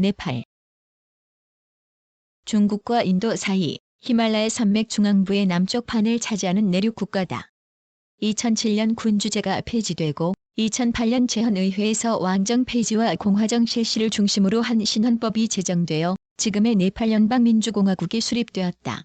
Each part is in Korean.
네팔. 중국과 인도 사이 히말라야 산맥 중앙부의 남쪽 판을 차지하는 내륙 국가다. 2007년 군주제가 폐지되고 2008년 제헌의회에서 왕정 폐지와 공화정 실시를 중심으로 한 신헌법이 제정되어 지금의 네팔 연방민주공화국이 수립되었다.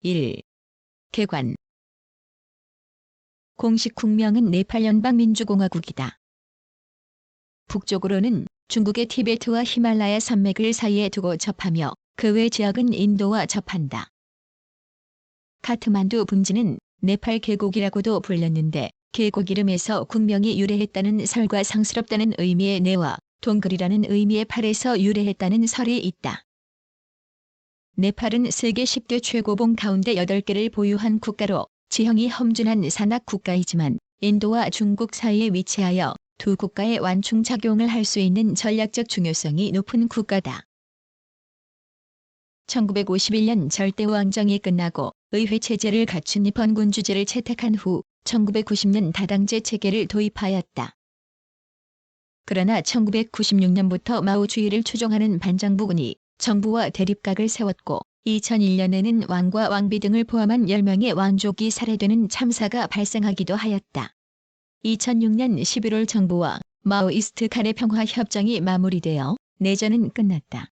(1) 개관. 공식 국명은 네팔 연방민주공화국이다. 북쪽으로는 중국의 티베트와 히말라야 산맥을 사이에 두고 접하며 그 외 지역은 인도와 접한다. 카트만두 분지는 네팔 계곡이라고도 불렸는데 계곡 이름에서 국명이 유래했다는 설과 상스럽다는 의미의 네와 동글이라는 의미의 팔에서 유래했다는 설이 있다. 네팔은 세계 10대 최고봉 가운데 8개를 보유한 국가로 지형이 험준한 산악 국가이지만 인도와 중국 사이에 위치하여 두 국가의 완충작용을 할 수 있는 전략적 중요성이 높은 국가다. 1951년 절대왕정이 끝나고 의회 체제를 갖춘 니폰 군주제를 채택한 후 1990년 다당제 체계를 도입하였다. 그러나 1996년부터 마오주의를 추종하는 반정부군이 정부와 대립각을 세웠고 2001년에는 왕과 왕비 등을 포함한 10명의 왕족이 살해되는 참사가 발생하기도 하였다. 2006년 11월 정부와 마오이스트 간의 평화협정이 마무리되어 내전은 끝났다.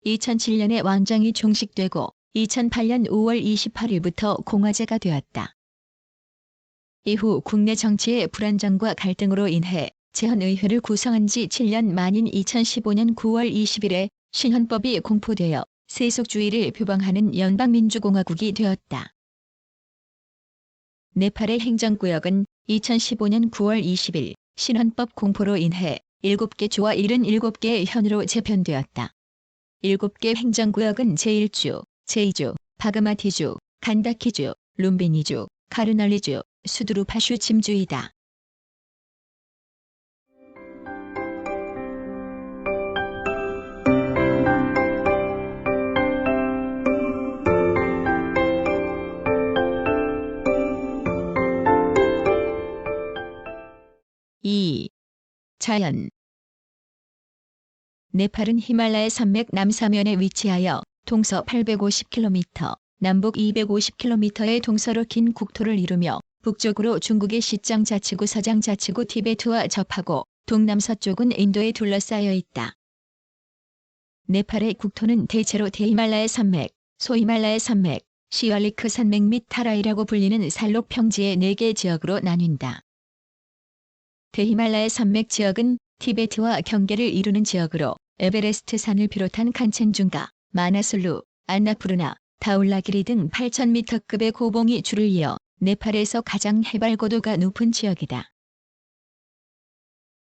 2007년에 왕정이 종식되고 2008년 5월 28일부터 공화제가 되었다. 이후 국내 정치의 불안정과 갈등으로 인해 제헌의회를 구성한 지 7년 만인 2015년 9월 20일에 신헌법이 공포되어 세속주의를 표방하는 연방민주공화국이 되었다. 네팔의 행정구역은 2015년 9월 20일 신헌법 공포로 인해 7개 주와 77개의 현으로 재편되었다. 7개 행정구역은 제1주, 제2주, 바그마티주, 간다키주, 룸비니주, 카르날리주, 수두루파슈 짐주이다. (2) 자연. 네팔은 히말라야 산맥 남서면에 위치하여 동서 850km, 남북 250km의 동서로 긴 국토를 이루며 북쪽으로 중국의 시장자치구 서장자치구 티베트와 접하고 동남서쪽은 인도에 둘러싸여 있다. 네팔의 국토는 대체로 대히말라야 산맥, 소히말라야 산맥, 시왈리크 산맥 및 타라이라고 불리는 산록 평지의 4개 지역으로 나뉜다. 대히말라야 산맥 지역은 티베트와 경계를 이루는 지역으로 에베레스트 산을 비롯한 칸첸중가, 마나슬루, 안나푸르나, 다울라기리 등 8,000m급의 고봉이 줄을 이어 네팔에서 가장 해발 고도가 높은 지역이다.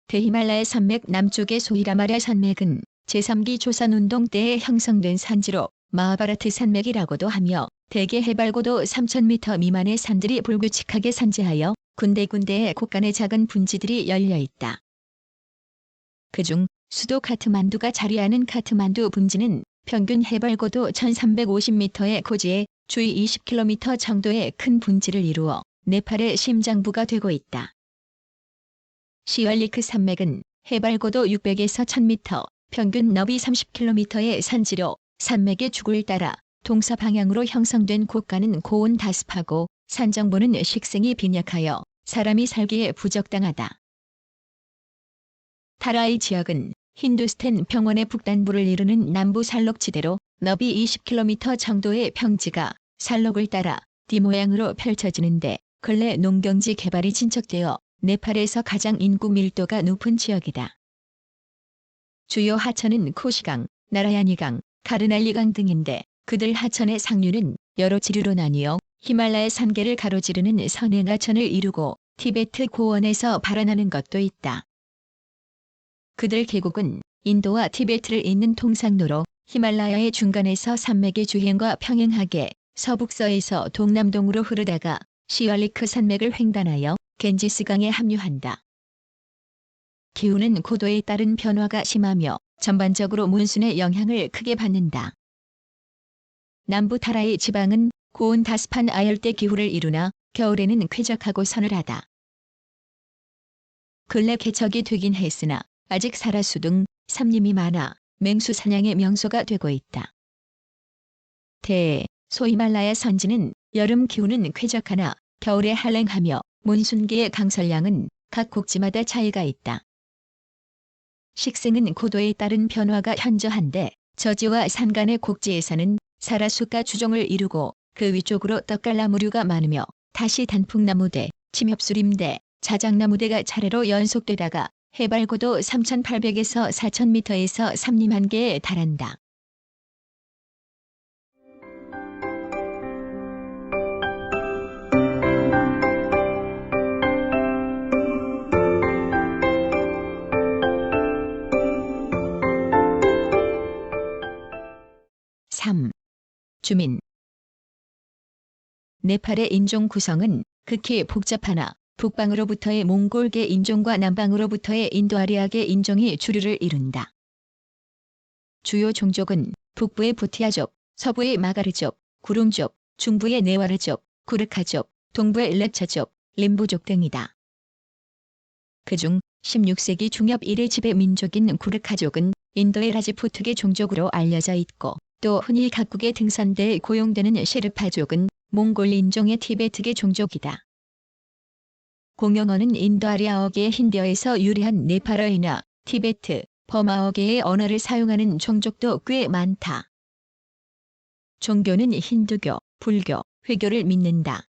대히말라야 산맥 남쪽의 소히라마랴 산맥은 제3기 조선운동 때에 형성된 산지로 마하바라트 산맥이라고도 하며 대개 해발 고도 3,000m 미만의 산들이 불규칙하게 산재하여 군데군데에 곳간의 작은 분지들이 열려 있다. 그중 수도 카트만두가 자리하는 카트만두 분지는 평균 해발 고도 1,350m의 고지에 주위 20km 정도의 큰 분지를 이루어 네팔의 심장부가 되고 있다. 시왈리크 산맥은 해발 고도 600에서 1,000m, 평균 너비 30km의 산지로 산맥의 죽을 따라 동서 방향으로 형성된 곳간은 고온 다습하고 산정부는 식생이 빈약하여 사람이 살기에 부적당하다. 타라이 지역은 힌두스탄 평원의 북단부를 이루는 남부 산록지대로 너비 20km 정도의 평지가 산록을 따라 D 모양으로 펼쳐지는데 근래 농경지 개발이 진척되어 네팔에서 가장 인구 밀도가 높은 지역이다. 주요 하천은 코시강, 나라야니강, 카르날리강 등인데 그들 하천의 상류는 여러 지류로 나뉘어 히말라야 산계를 가로지르는 선행하천을 이루고 티베트 고원에서 발원하는 것도 있다. 그들 계곡은 인도와 티베트를 잇는 통상로로 히말라야의 중간에서 산맥의 주행과 평행하게 서북서에서 동남동으로 흐르다가 시왈리크 산맥을 횡단하여 겐지스강에 합류한다. 기후는 고도에 따른 변화가 심하며 전반적으로 몬순의 영향을 크게 받는다. 남부 타라의 지방은 고온 다습한 아열대 기후를 이루나 겨울에는 쾌적하고 서늘하다. 근래 개척이 되긴 했으나 아직 사라수 등 삼림이 많아 맹수 사냥의 명소가 되고 있다. 소히말라야 선지는 여름 기후는 쾌적하나 겨울에 한랭하며 몬순기의 강설량은 각 곡지마다 차이가 있다. 식생은 고도에 따른 변화가 현저한데 저지와 산 간의 곡지에서는 사라수가 주종을 이루고 그 위쪽으로 떡갈나무류가 많으며 다시 단풍나무대, 침엽수림대, 자작나무대가 차례로 연속되다가 해발 고도 3,800에서 4,000m에서 삼림 한계에 달한다. 주민. 네팔의 인종 구성은 극히 복잡하나 북방으로부터의 몽골계 인종과 남방으로부터의 인도아리아계 인종이 주류를 이룬다. 주요 종족은 북부의 부티아족, 서부의 마가르족, 구룽족, 중부의 네와르족, 구르카족, 동부의 렙차족, 림부족 등이다. 그중 16세기 중엽 이래 지배 민족인 구르카족은 인도의 라지푸트계 종족으로 알려져 있고 또 흔히 각국의 등산대에 고용되는 셰르파족은 몽골 인종의 티베트계 종족이다. 공용어는 인도아리아어계의 힌디어에서 유래한 네팔어이나 티베트, 버마어계의 언어를 사용하는 종족도 꽤 많다. 종교는 힌두교, 불교, 회교를 믿는다.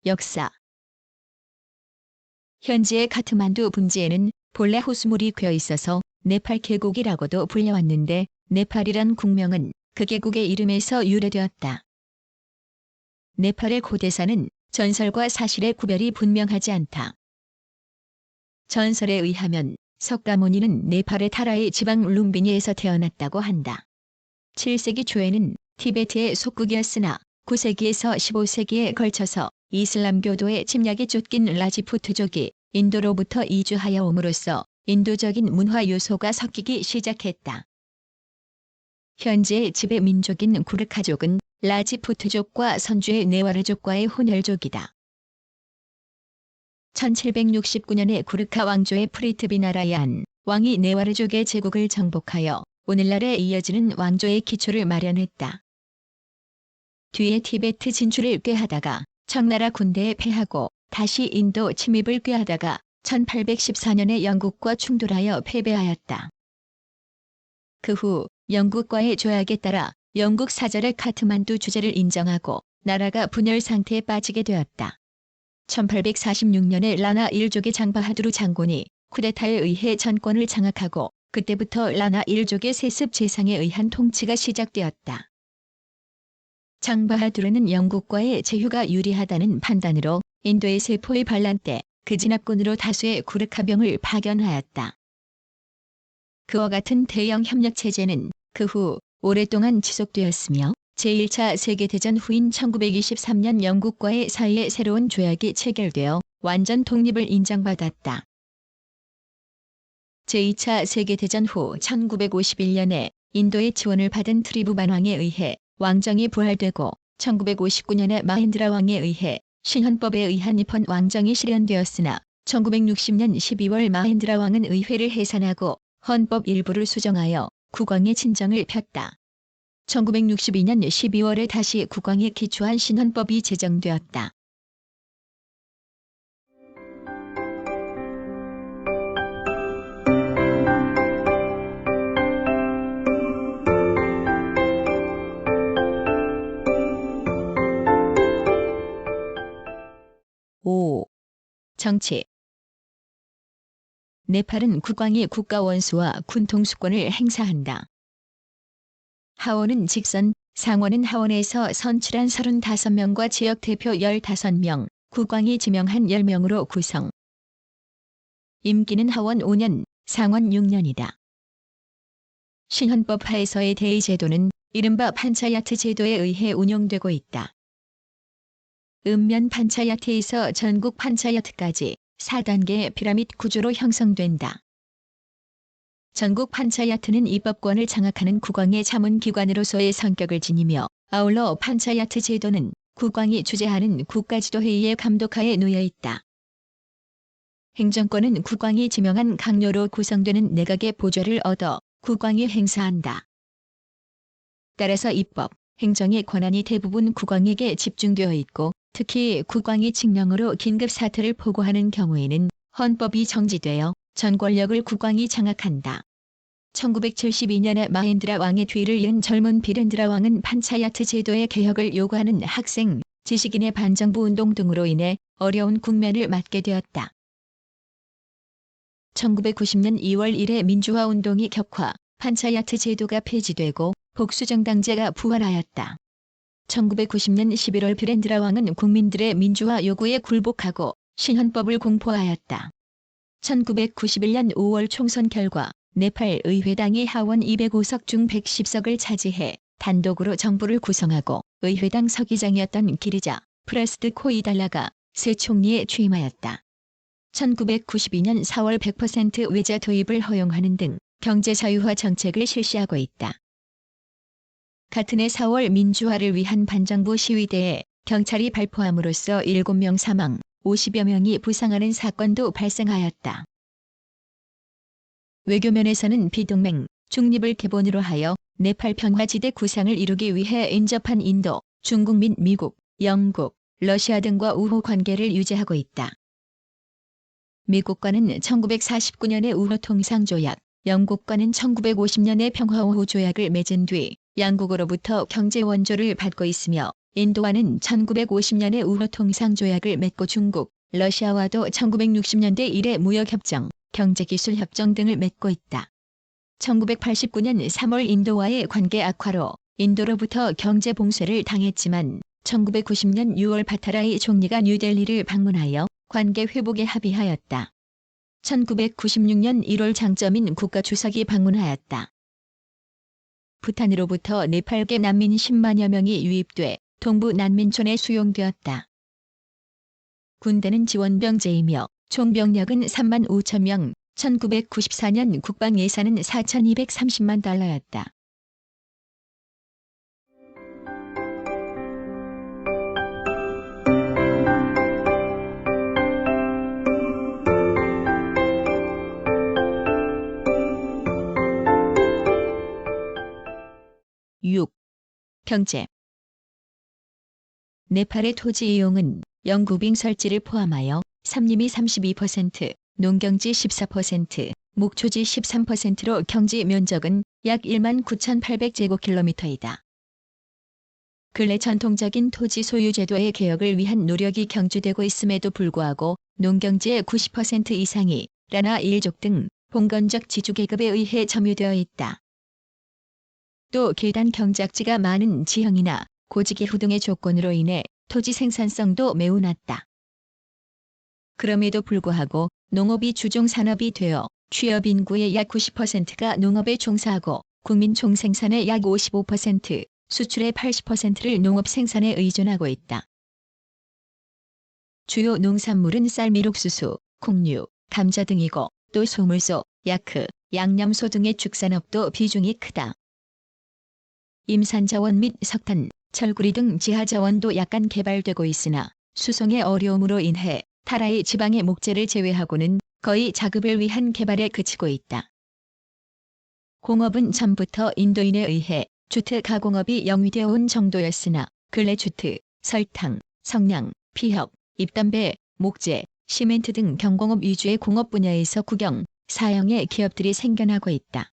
역사. 현지의 카트만두 분지에는 본래 호수물이 괴어 있어서 네팔 계곡이라고도 불려왔는데 네팔이란 국명은 그 계곡의 이름에서 유래되었다. 네팔의 고대사는 전설과 사실의 구별이 분명하지 않다. 전설에 의하면 석가모니는 네팔의 타라의 지방 룸비니에서 태어났다고 한다. 7세기 초에는 티베트의 속국이었으나 9세기에서 15세기에 걸쳐서 이슬람교도의 침략에 쫓긴 라지푸트족이 인도로부터 이주하여 옴으로써 인도적인 문화 요소가 섞이기 시작했다. 현재의 지배 민족인 구르카족은 라지푸트족과 선주의 네와르족과의 혼혈족이다. 1769년에 구르카 왕조의 프리트비나라얀 왕이 네와르족의 제국을 정복하여 오늘날에 이어지는 왕조의 기초를 마련했다. 뒤에 티베트 진출을 꾀하다가 청나라 군대에 패하고 다시 인도 침입을 꾀하다가 1814년에 영국과 충돌하여 패배하였다. 그 후 영국과의 조약에 따라 영국 사절의 카트만두 주재를 인정하고 나라가 분열 상태에 빠지게 되었다. 1846년에 라나 1족의 장바하두르 장군이 쿠데타에 의해 정권을 장악하고 그때부터 라나 1족의 세습 재상에 의한 통치가 시작되었다. 장바하두르는 영국과의 제휴가 유리하다는 판단으로 인도의 세포의 반란 때 그 진압군으로 다수의 구르카병을 파견하였다. 그와 같은 대영 협력 체제는 그 후 오랫동안 지속되었으며 제1차 세계대전 후인 1923년 영국과의 사이에 새로운 조약이 체결되어 완전 독립을 인정받았다. 제2차 세계대전 후 1951년에 인도의 지원을 받은 트리부반 왕에 의해 왕정이 부활되고 1959년에 마힌드라 왕에 의해 신헌법에 의한 이펀 왕정이 실현되었으나 1960년 12월 마힌드라 왕은 의회를 해산하고 헌법 일부를 수정하여 국왕의 친정을 폈다. 1962년 12월에 다시 국왕에 기초한 신헌법이 제정되었다. 정치. 네팔은 국왕이 국가 원수와 군 통수권을 행사한다. 하원은 직선, 상원은 하원에서 선출한 35명과 지역 대표 15명, 국왕이 지명한 10명으로 구성. 임기는 하원 5년, 상원 6년이다. 신헌법 하에서의 대의제도는 이른바 판차야트 제도에 의해 운영되고 있다. 읍면 판차야트에서 전국 판차야트까지 4단계의 피라미드 구조로 형성된다. 전국 판차야트는 입법권을 장악하는 국왕의 자문기관으로서의 성격을 지니며 아울러 판차야트 제도는 국왕이 주재하는 국가지도회의의 감독하에 놓여 있다. 행정권은 국왕이 지명한 강요로 구성되는 내각의 보좌를 얻어 국왕이 행사한다. 따라서 입법, 행정의 권한이 대부분 국왕에게 집중되어 있고 특히 국왕이 칙령으로 긴급 사태를 보고하는 경우에는 헌법이 정지되어 전 권력을 국왕이 장악한다. 1972년에 마힌드라 왕의 뒤를 이은 젊은 비렌드라 왕은 판차야트 제도의 개혁을 요구하는 학생, 지식인의 반정부 운동 등으로 인해 어려운 국면을 맞게 되었다. 1990년 2월 1일 민주화 운동이 격화, 판차야트 제도가 폐지되고 복수정당제가 부활하였다. 1990년 11월 비렌드라 왕은 국민들의 민주화 요구에 굴복하고 신헌법을 공포하였다. 1991년 5월 총선 결과 네팔 의회당이 하원 205석 중 110석을 차지해 단독으로 정부를 구성하고 의회당 서기장이었던 기리자 프라스드 코이달라가 새 총리에 취임하였다. 1992년 4월 100% 외자 도입을 허용하는 등 경제 자유화 정책을 실시하고 있다. 같은 해 4월 민주화를 위한 반정부 시위대에 경찰이 발포함으로써 7명 사망, 50여 명이 부상하는 사건도 발생하였다. 외교면에서는 비동맹, 중립을 기본으로 하여 네팔 평화지대 구상을 이루기 위해 인접한 인도, 중국 및 미국, 영국, 러시아 등과 우호 관계를 유지하고 있다. 미국과는 1949년의 우호 통상조약, 영국과는 1950년의 평화우호 조약을 맺은 뒤 양국으로부터 경제 원조를 받고 있으며 인도와는 1950년의 우호 통상조약을 맺고 중국, 러시아와도 1960년대 이래 무역협정, 경제기술협정 등을 맺고 있다. 1989년 3월 인도와의 관계 악화로 인도로부터 경제 봉쇄를 당했지만 1990년 6월 바타라이 총리가 뉴델리를 방문하여 관계 회복에 합의하였다. 1996년 1월 장점인 국가주석이 방문하였다. 부탄으로부터 네팔계 난민 10만여 명이 유입돼 동부 난민촌에 수용되었다. 군대는 지원병제이며 총 병력은 3만 5천 명, 1994년 국방 예산은 4,230만 달러였다. 경제. 네팔의 토지 이용은 영구빙 설지를 포함하여 삼림이 32%, 농경지 14%, 목초지 13%로 경지 면적은 약 1만 9,800제곱킬로미터이다. 근래 전통적인 토지 소유 제도의 개혁을 위한 노력이 경주되고 있음에도 불구하고 농경지의 90% 이상이 라나 일족 등 봉건적 지주계급에 의해 점유되어 있다. 또 계단 경작지가 많은 지형이나 고지기후 등의 조건으로 인해 토지 생산성도 매우 낮다. 그럼에도 불구하고 농업이 주종 산업이 되어 취업 인구의 약 90%가 농업에 종사하고 국민 총생산의 약 55%, 수출의 80%를 농업 생산에 의존하고 있다. 주요 농산물은 쌀, 밀, 옥수수, 콩류, 감자 등이고 또 소물소, 야크, 양념소 등의 축산업도 비중이 크다. 임산자원 및 석탄, 철구리 등 지하자원도 약간 개발되고 있으나 수송의 어려움으로 인해 타라의 지방의 목재를 제외하고는 거의 자급을 위한 개발에 그치고 있다. 공업은 전부터 인도인에 의해 주트 가공업이 영위되어 온 정도였으나 근래 주트, 설탕, 성냥, 피혁, 잎담배, 목재, 시멘트 등 경공업 위주의 공업 분야에서 국영, 사형의 기업들이 생겨나고 있다.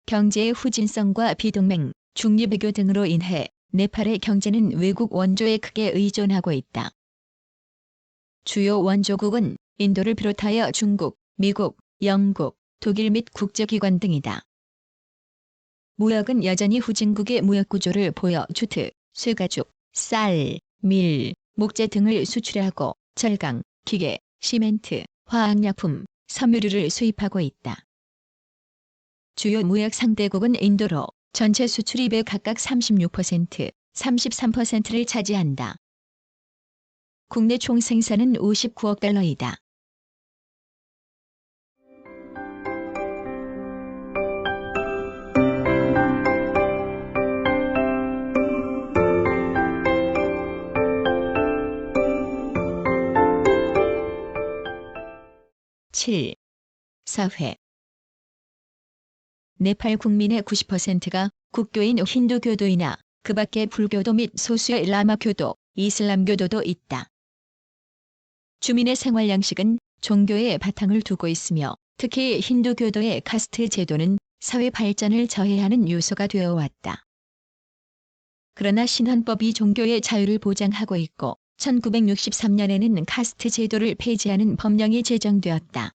경제의 후진성과 비동맹, 중립외교 등으로 인해 네팔의 경제는 외국 원조에 크게 의존하고 있다. 주요 원조국은 인도를 비롯하여 중국, 미국, 영국, 독일 및 국제기관 등이다. 무역은 여전히 후진국의 무역구조를 보여 주트, 쇠가죽, 쌀, 밀, 목재 등을 수출하고 철강, 기계, 시멘트, 화학약품, 섬유류를 수입하고 있다. 주요 무역 상대국은 인도로 전체 수출입의 각각 36%, 33%를 차지한다. 국내 총 생산은 59억 달러이다. (7) 사회. 네팔 국민의 90%가 국교인 힌두교도이나 그 밖에 불교도 및 소수의 라마교도, 이슬람교도도 있다. 주민의 생활 양식은 종교에 바탕을 두고 있으며 특히 힌두교도의 카스트 제도는 사회 발전을 저해하는 요소가 되어 왔다. 그러나 신헌법이 종교의 자유를 보장하고 있고 1963년에는 카스트 제도를 폐지하는 법령이 제정되었다.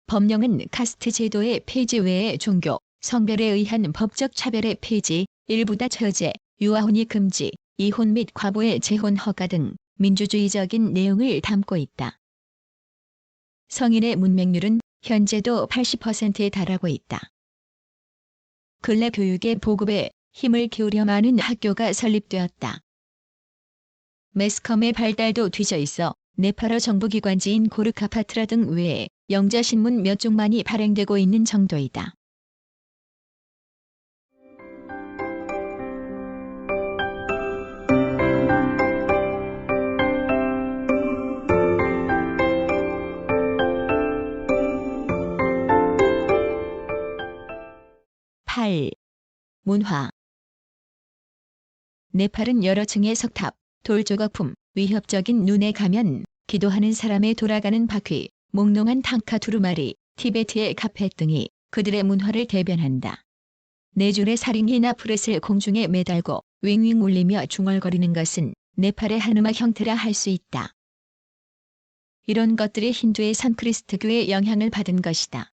법령은 카스트 제도의 폐지 외에 종교, 성별에 의한 법적 차별의 폐지, 일부다 처제, 유아혼이 금지, 이혼 및 과부의 재혼 허가 등 민주주의적인 내용을 담고 있다. 성인의 문맹률은 현재도 80%에 달하고 있다. 근래 교육의 보급에 힘을 기울여 많은 학교가 설립되었다. 매스컴의 발달도 뒤져 있어 네팔어 정부기관지인 고르카파트라 등 외에 영자신문 몇 종만이 발행되고 있는 정도이다. (8) 문화. 네팔은 여러 층의 석탑, 돌조각품, 위협적인 눈의 가면, 기도하는 사람의 돌아가는 바퀴, 몽롱한 탕카 두루마리, 티베트의 카펫 등이 그들의 문화를 대변한다. 네 줄의 사링이나 프렛을 공중에 매달고 윙윙 울리며 중얼거리는 것은 네팔의 한음악 형태라 할 수 있다. 이런 것들이 힌두의 산크리스트교의 영향을 받은 것이다.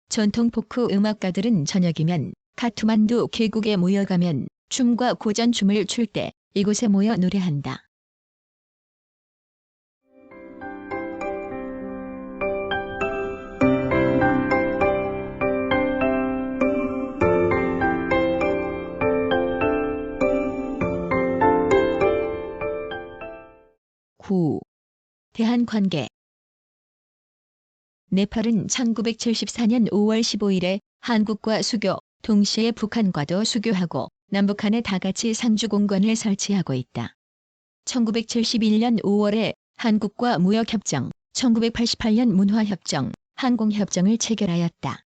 전통 포크 음악가들은 저녁이면 카투만두 계곡에 모여가면 춤과 고전춤을 출 때 이곳에 모여 노래한다. (9) 대한관계. 네팔은 1974년 5월 15일에 한국과 수교, 동시에 북한과도 수교하고 남북한에 다같이 상주공관을 설치하고 있다. 1971년 5월에 한국과 무역협정, 1988년 문화협정, 항공협정을 체결하였다.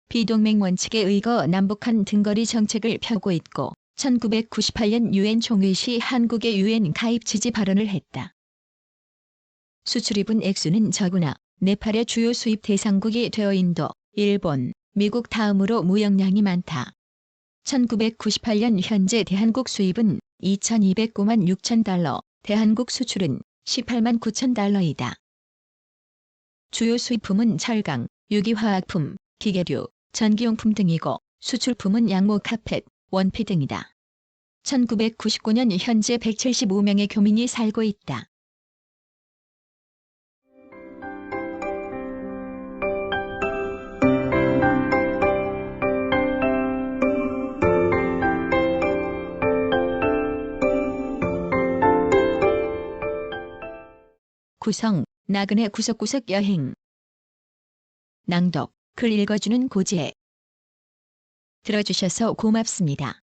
비동맹 원칙에 의거 남북한 등거리 정책을 펴고 있고 1998년 유엔 총회 시 한국의 유엔 가입 지지 발언을 했다. 수출입은 액수는 적으나 네팔의 주요 수입 대상국이 되어 인도, 일본, 미국 다음으로 무역량이 많다. 1998년 현재 대한국 수입은 2,209만 6천 달러, 대한국 수출은 18만 9천 달러이다. 주요 수입품은 철강, 유기화학품, 기계류, 전기용품 등이고 수출품은 양모 카펫, 원피 등이다. 1999년 현재 175명의 교민이 살고 있다. 구성, 나그네 구석구석 여행. 낭독, 글 읽어주는 고지혜. 들어주셔서 고맙습니다.